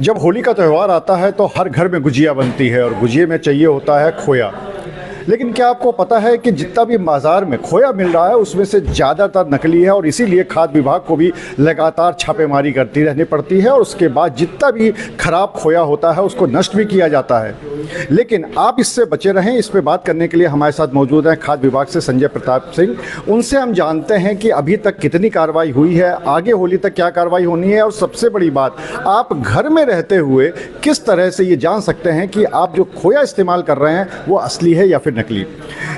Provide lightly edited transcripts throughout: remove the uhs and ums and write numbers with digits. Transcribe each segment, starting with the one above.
जब होली का त्यौहार आता है तो हर घर में गुजिया बनती है और गुजिये में चाहिए होता है खोया। लेकिन क्या आपको पता है कि जितना भी बाज़ार में खोया मिल रहा है उसमें से ज़्यादातर नकली है और इसीलिए खाद्य विभाग को भी लगातार छापेमारी करती रहनी पड़ती है और उसके बाद जितना भी खराब खोया होता है उसको नष्ट भी किया जाता है। लेकिन आप इससे बचे रहें, इस पर बात करने के लिए हमारे साथ मौजूद हैं खाद्य विभाग से संजय प्रताप सिंह। उनसे हम जानते हैं कि अभी तक कितनी कार्रवाई हुई है, आगे होली तक क्या कार्रवाई होनी है और सबसे बड़ी बात, आप घर में रहते हुए किस तरह से ये जान सकते हैं कि आप जो खोया इस्तेमाल कर रहे हैं वो असली है या फिर नकली।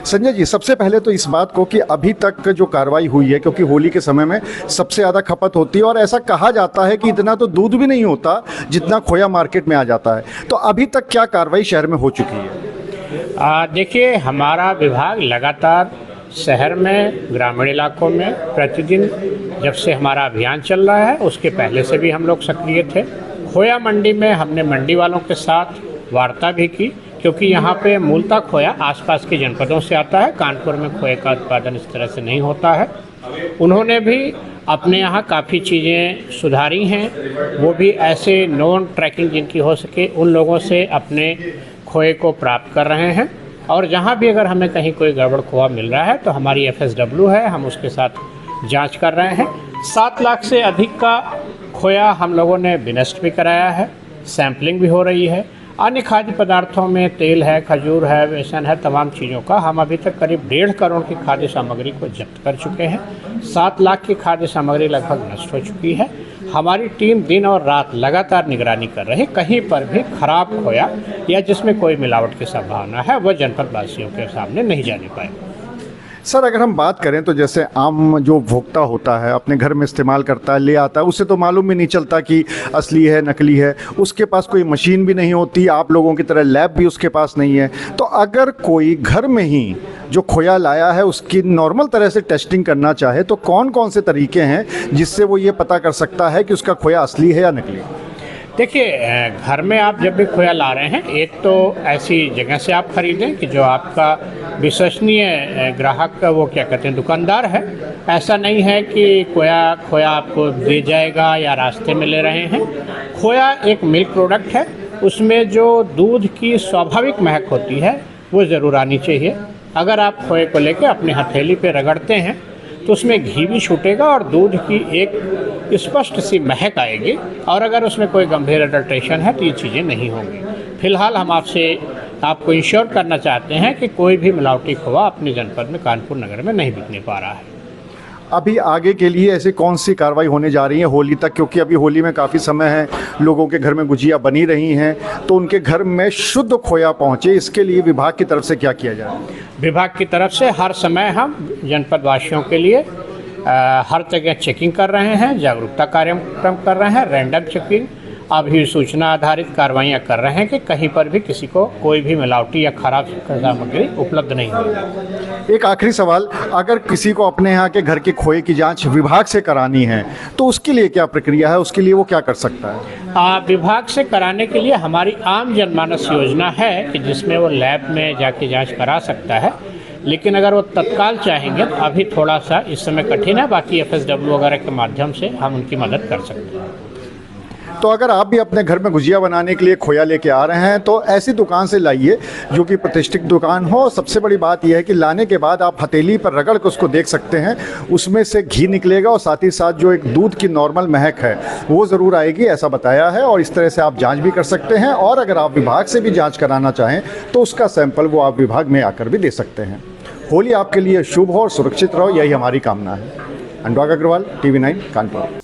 संजय जी, सबसे पहले तो इस बात को कि अभी तक जो कार्रवाई हुई है, क्योंकि होली के समय में सबसे ज़्यादा खपत होती है और ऐसा कहा जाता है कि इतना तो दूध भी नहीं होता जितना खोया मार्केट में आ जाता है, तो अभी तक क्या कार्रवाई शहर में हो चुकी है? देखिए, हमारा विभाग लगातार शहर में, ग्रामीण इलाकों में प्रतिदिन, जब से हमारा अभियान चल रहा है उसके पहले से भी हम लोग सक्रिय थे। खोया मंडी में हमने मंडी वालों के साथ वार्ता भी की, क्योंकि यहाँ पे मूलतः खोया आसपास के जनपदों से आता है। कानपुर में खोए का उत्पादन इस तरह से नहीं होता है। उन्होंने भी अपने यहाँ काफ़ी चीज़ें सुधारी हैं, वो भी ऐसे नॉन ट्रैकिंग जिनकी हो सके उन लोगों से अपने खोए को प्राप्त कर रहे हैं। और जहाँ भी अगर हमें कहीं कोई गड़बड़ खोआ मिल रहा है तो हमारी FSW है, हम उसके साथ जांच कर रहे हैं। 7 लाख से अधिक का खोया हम लोगों ने विनष्ट भी कराया है, सैम्पलिंग भी हो रही है। अन्य खाद्य पदार्थों में तेल है, खजूर है, बेसन है, तमाम चीज़ों का हम अभी तक करीब 1.5 करोड़ की खाद्य सामग्री को जब्त कर चुके हैं। 7 लाख की खाद्य सामग्री लगभग नष्ट हो चुकी है। हमारी टीम दिन और रात लगातार निगरानी कर रही है, कहीं पर भी खराब खोया या जिसमें कोई मिलावट की संभावना है वह जनपद वासियों के सामने नहीं जाने पाएगा। सर, अगर हम बात करें तो जैसे आम जो उपभोक्ता होता है अपने घर में इस्तेमाल करता है, ले आता है, उसे तो मालूम भी नहीं चलता कि असली है नकली है, उसके पास कोई मशीन भी नहीं होती, आप लोगों की तरह लैब भी उसके पास नहीं है। तो अगर कोई घर में ही जो खोया लाया है उसकी नॉर्मल तरह से टेस्टिंग करना चाहे तो कौन कौन से तरीके हैं जिससे वो ये पता कर सकता है कि उसका खोया असली है या नकली? देखिए, घर में आप जब भी खोया ला रहे हैं, एक तो ऐसी जगह से आप खरीदें कि जो आपका विश्वसनीय ग्राहक का वो क्या कहते हैं दुकानदार है। ऐसा नहीं है कि खोया आपको दे जाएगा या रास्ते में ले रहे हैं। खोया एक मिल्क प्रोडक्ट है, उसमें जो दूध की स्वाभाविक महक होती है वो ज़रूर आनी चाहिए। अगर आप खोए को लेकर अपने हथेली पे रगड़ते हैं तो उसमें घी भी छूटेगा और दूध की एक स्पष्ट सी महक आएगी। और अगर उसमें कोई गंभीर अडल्ट्रेशन है तो ये चीज़ें नहीं होंगी। फिलहाल हम आपको इंश्योर करना चाहते हैं कि कोई भी मिलावटी खोआ अपने जनपद में, कानपुर नगर में नहीं बिकने पा रहा है। अभी आगे के लिए ऐसी कौन सी कार्रवाई होने जा रही है होली तक, क्योंकि अभी होली में काफ़ी समय है, लोगों के घर में गुजिया बनी रही हैं, तो उनके घर में शुद्ध खोया पहुंचे, इसके लिए विभाग की तरफ से क्या किया जाए? विभाग की तरफ से हर समय हम जनपद वासियों के लिए हर जगह चेकिंग कर रहे हैं, जागरूकता कार्यक्रम कर रहे हैं, रैंडम चेकिंग, अभी सूचना आधारित कार्रवाइयाँ कर रहे हैं कि कहीं पर भी किसी को कोई भी मिलावटी या खराब सामग्री उपलब्ध नहीं होगी। एक आखिरी सवाल, अगर किसी को अपने यहाँ के घर के खोए की जांच विभाग से करानी है तो उसके लिए क्या प्रक्रिया है, उसके लिए वो क्या कर सकता है? विभाग से कराने के लिए हमारी आम जनमानस योजना है कि जिसमें वो लैब में जाके जांच करा सकता है। लेकिन अगर वो तत्काल चाहेंगे तो अभी थोड़ा सा इस समय कठिन है, बाकी FSW वगैरह के माध्यम से हम उनकी मदद कर सकते हैं। तो अगर आप भी अपने घर में गुजिया बनाने के लिए खोया लेके आ रहे हैं तो ऐसी दुकान से लाइए जो कि प्रतिष्ठित दुकान हो। सबसे बड़ी बात यह है कि लाने के बाद आप हथेली पर रगड़ कर उसको देख सकते हैं, उसमें से घी निकलेगा और साथ ही साथ जो एक दूध की नॉर्मल महक है वो ज़रूर आएगी, ऐसा बताया है। और इस तरह से आप जांच भी कर सकते हैं और अगर आप विभाग से भी जाँच कराना चाहें तो उसका सैंपल वो आप विभाग में आकर भी दे सकते हैं। होली आपके लिए शुभ हो और सुरक्षित रहो, यही हमारी कामना है। अनुराग अग्रवाल, TV9 कानपुर।